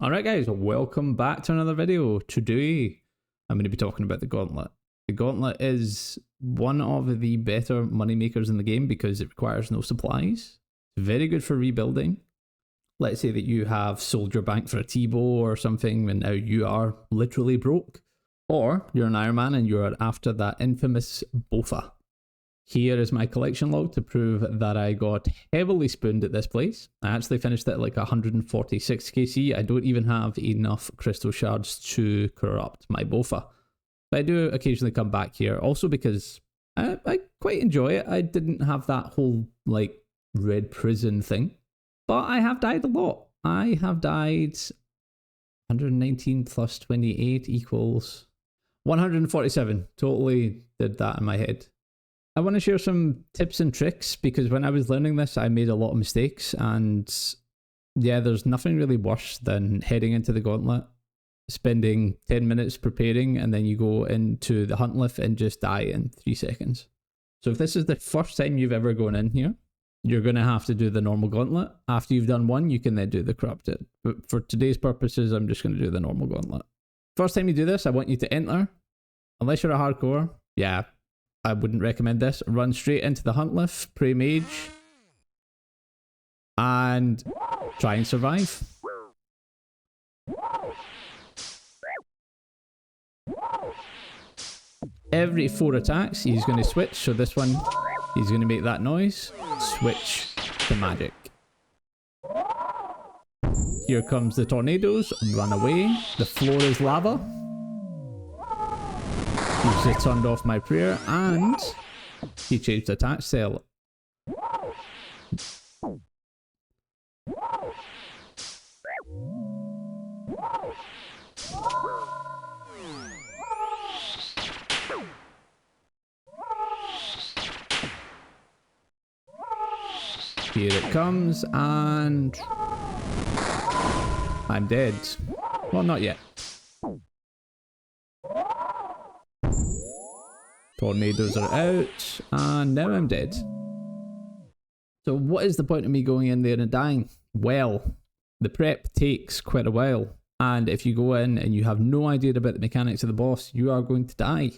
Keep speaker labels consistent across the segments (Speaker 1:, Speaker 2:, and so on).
Speaker 1: Alright guys, welcome back to another video. Today I'm going to be talking about the Gauntlet. The Gauntlet is one of the better money makers in the game because it requires no supplies. It's very good for rebuilding. Let's say that you have sold your bank for a T-bow or something and now you are literally broke. Or you're an Iron Man and you're after that infamous bofa. Here is my collection log to prove that I got heavily spooned at this place. I actually finished it at like 146 KC. I don't even have enough crystal shards to corrupt my bofa. But I do occasionally come back here, also because I quite enjoy it. I didn't have that whole like red prison thing, but I have died a lot. I have died 119 plus 28 equals 147. Totally did that in my head. I want to share some tips and tricks because when I was learning this, I made a lot of mistakes, and yeah, there's nothing really worse than heading into the Gauntlet, spending 10 minutes preparing, and then you go into the Hunllef and just die in 3 seconds. So if this is the first time you've ever gone in here, you're going to have to do the normal Gauntlet. After you've done one, you can then do the corrupted. But for today's purposes, I'm just going to do the normal Gauntlet. First time you do this, I want you to enter. Unless you're a hardcore, yeah, I wouldn't recommend this. Run straight into the Hunllef, pray mage, and try and survive. Every 4 attacks, he's going to switch. So this one, he's going to make that noise. Switch to magic. Here comes the tornadoes. Run away. The floor is lava. He's just turned off my prayer and he changed the attack cell. Here it comes and I'm dead. Well, not yet. Tornadoes are out, and now I'm dead. So what is the point of me going in there and dying? Well, the prep takes quite a while, and if you go in and you have no idea about the mechanics of the boss, you are going to die.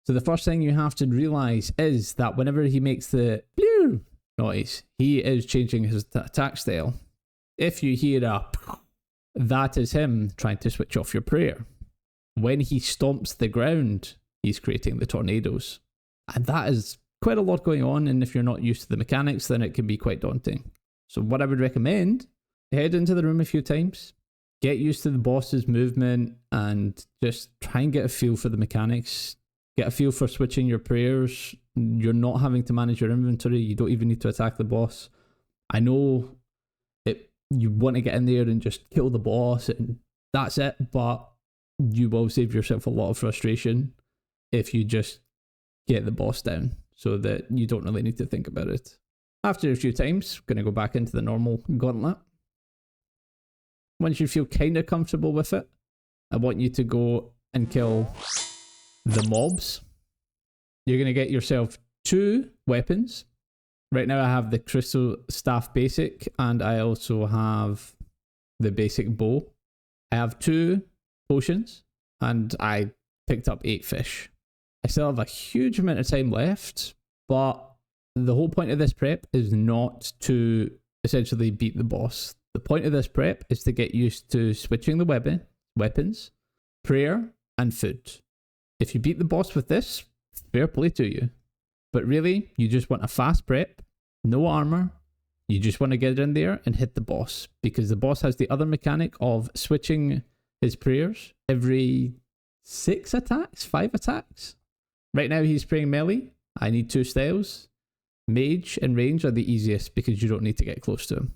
Speaker 1: So the first thing you have to realise is that whenever he makes the blew noise, he is changing his attack style. If you hear a that is him trying to switch off your prayer. When he stomps the ground, he's creating the tornadoes. And that is quite a lot going on, and if you're not used to the mechanics, then it can be quite daunting. So what I would recommend, head into the room a few times, get used to the boss's movement, and just try and get a feel for the mechanics. Get a feel for switching your prayers. You're not having to manage your inventory. You don't even need to attack the boss. I know you want to get in there and just kill the boss, and that's it, but you will save yourself a lot of frustration if you just get the boss down, so that you don't really need to think about it. After a few times, I'm going to go back into the normal Gauntlet. Once you feel kind of comfortable with it, I want you to go and kill the mobs. You're going to get yourself 2 weapons. Right now I have the Crystal Staff Basic, and I also have the basic bow. I have 2 potions, and I picked up 8 fish. I still have a huge amount of time left, but the whole point of this prep is not to essentially beat the boss. The point of this prep is to get used to switching the weapons, prayer, and food. If you beat the boss with this, fair play to you. But really, you just want a fast prep, no armor. You just want to get in there and hit the boss, because the boss has the other mechanic of switching his prayers every 5 attacks. Right now he's praying melee. I need 2 styles. Mage and range are the easiest because you don't need to get close to him.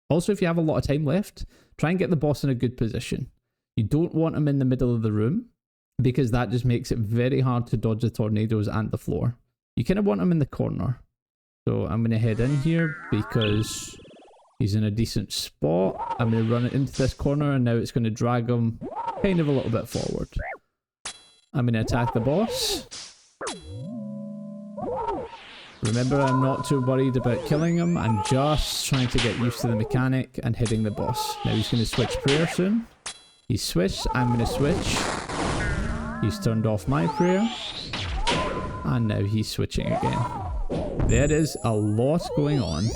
Speaker 1: Also, if you have a lot of time left, try and get the boss in a good position. You don't want him in the middle of the room, because that just makes it very hard to dodge the tornadoes and the floor. You kind of want him in the corner. So I'm going to head in here because he's in a decent spot. I'm going to run it into this corner, and now it's going to drag him kind of a little bit forward. I'm going to attack the boss. Remember, I'm not too worried about killing him. I'm just trying to get used to the mechanic and hitting the boss. Now he's going to switch prayer soon. He's switched. I'm going to switch. He's turned off my prayer. And now he's switching again. There is a lot going on.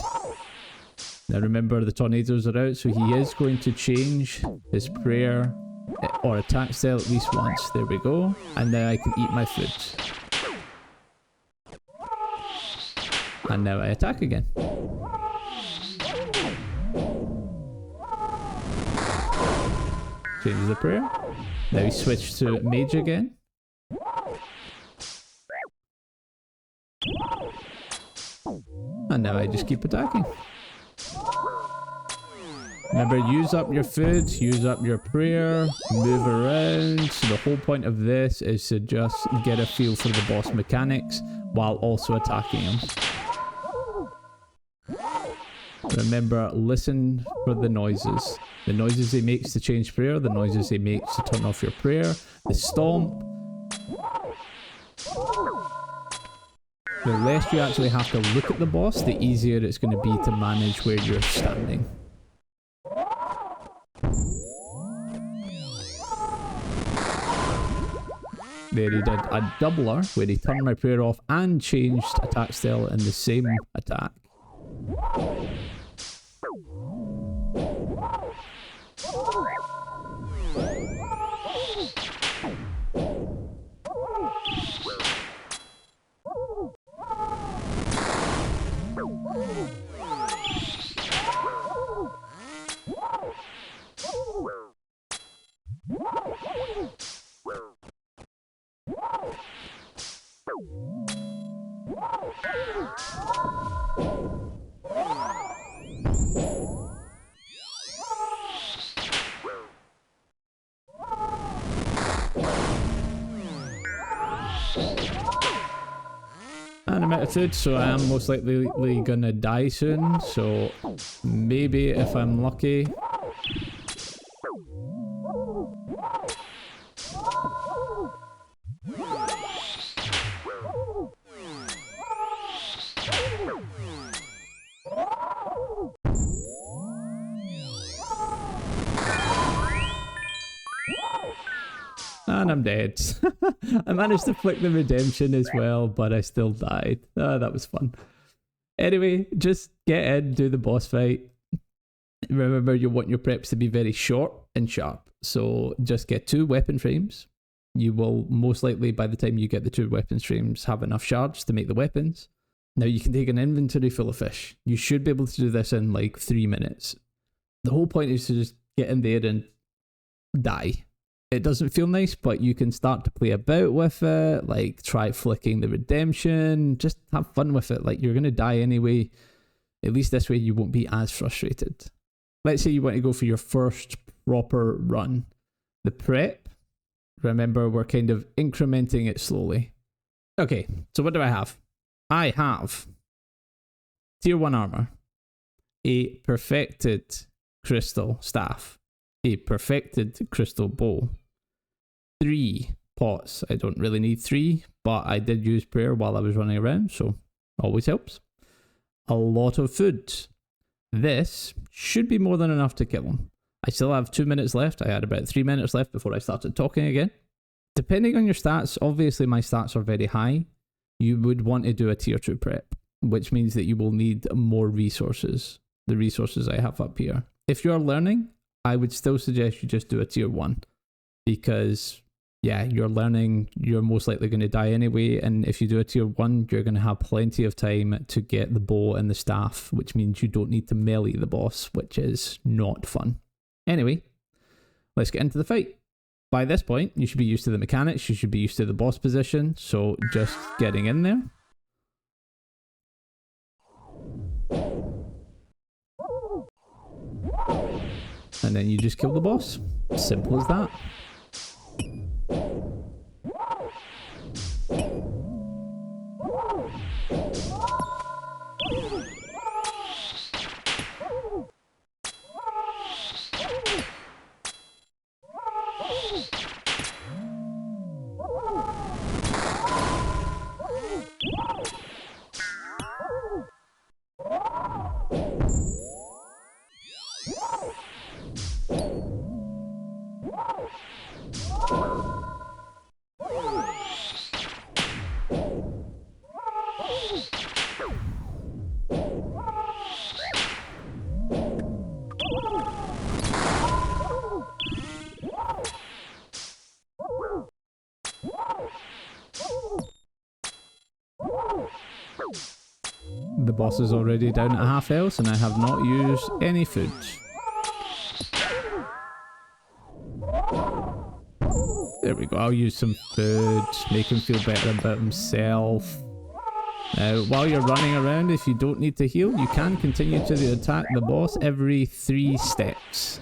Speaker 1: Now remember, the tornadoes are out, so he is going to change his prayer or attack style at least once. There we go. And now I can eat my food. And now I attack again. Changes the prayer. Now he switched to mage again. And now I just keep attacking. Remember, use up your food, use up your prayer, move around. So the whole point of this is to just get a feel for the boss mechanics while also attacking him. Remember, listen for the noises. The noises he makes to change prayer, the noises he makes to turn off your prayer, the stomp. The less you actually have to look at the boss, the easier it's going to be to manage where you're standing. There he did a doubler where he turned my prayer off and changed attack style in the same attack. And I'm out of food, so I am most likely gonna die soon, so maybe if I'm lucky. And I'm dead. I managed to flick the redemption as well, but I still died. That was fun. Anyway, just get in, do the boss fight. Remember, you want your preps to be very short and sharp. So just get 2 weapon frames. You will most likely, by the time you get the 2 weapon frames, have enough shards to make the weapons. Now you can take an inventory full of fish. You should be able to do this in like 3 minutes. The whole point is to just get in there and die. It doesn't feel nice, but you can start to play about with it, like try flicking the redemption, just have fun with it. Like, you're going to die anyway. At least this way you won't be as frustrated. Let's say you want to go for your first proper run. The prep, remember, we're kind of incrementing it slowly. Okay, so what do I have? I have tier 1 armor, a perfected crystal staff, a perfected crystal bow, 3 pots. I don't really need 3, but I did use prayer while I was running around, so always helps. A lot of food. This should be more than enough to kill him. I still have 2 minutes left. I had about 3 minutes left before I started talking again. Depending on your stats, obviously my stats are very high. You would want to do a tier 2 prep, which means that you will need more resources. The resources I have up here. If you're learning, I would still suggest you just do a tier 1, because yeah, you're learning, you're most likely going to die anyway, and if you do a tier 1, you're going to have plenty of time to get the bow and the staff, which means you don't need to melee the boss, which is not fun. Anyway, let's get into the fight. By this point, you should be used to the mechanics, you should be used to the boss position, so just getting in there. And then you just kill the boss. Simple as that. The boss is already down at half health and I have not used any food. There we go, I'll use some food, make him feel better about himself. Now, while you're running around, if you don't need to heal, you can continue to attack the boss every 3 steps.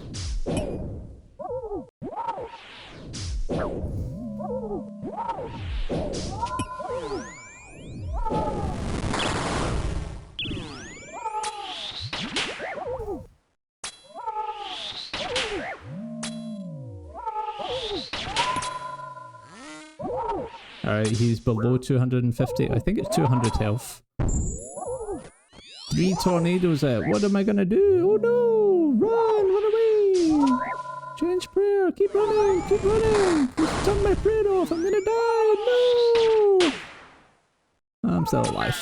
Speaker 1: Alright, he's below 250. I think it's 200 health. 3 tornadoes out. What am I gonna do? Oh no! Run! Run away! Change prayer! Keep running! Keep running! Turn my prayer off! I'm gonna die! No! I'm still alive.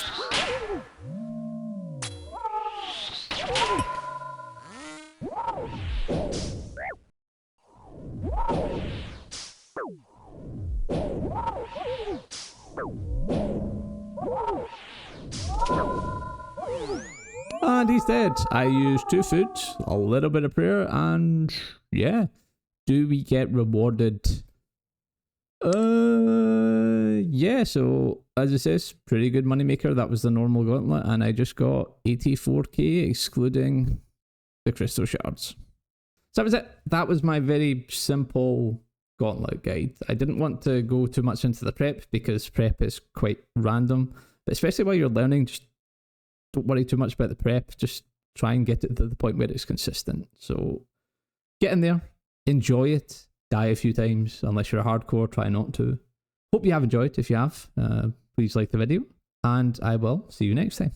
Speaker 1: And he's dead. I used 2 food, a little bit of prayer, and yeah. Do we get rewarded? Yeah, so as it says, pretty good moneymaker. That was the normal gauntlet, and I just got 84k excluding the crystal shards. So that was it. That was my very simple gauntlet guide. I didn't want to go too much into the prep because prep is quite random, but especially while you're learning, just don't worry too much about the prep. Just try and get it to the point where it's consistent. So get in there, enjoy it, die a few times. Unless you're a hardcore, try not to. Hope you have enjoyed. If you have, please like the video, and I will see you next time.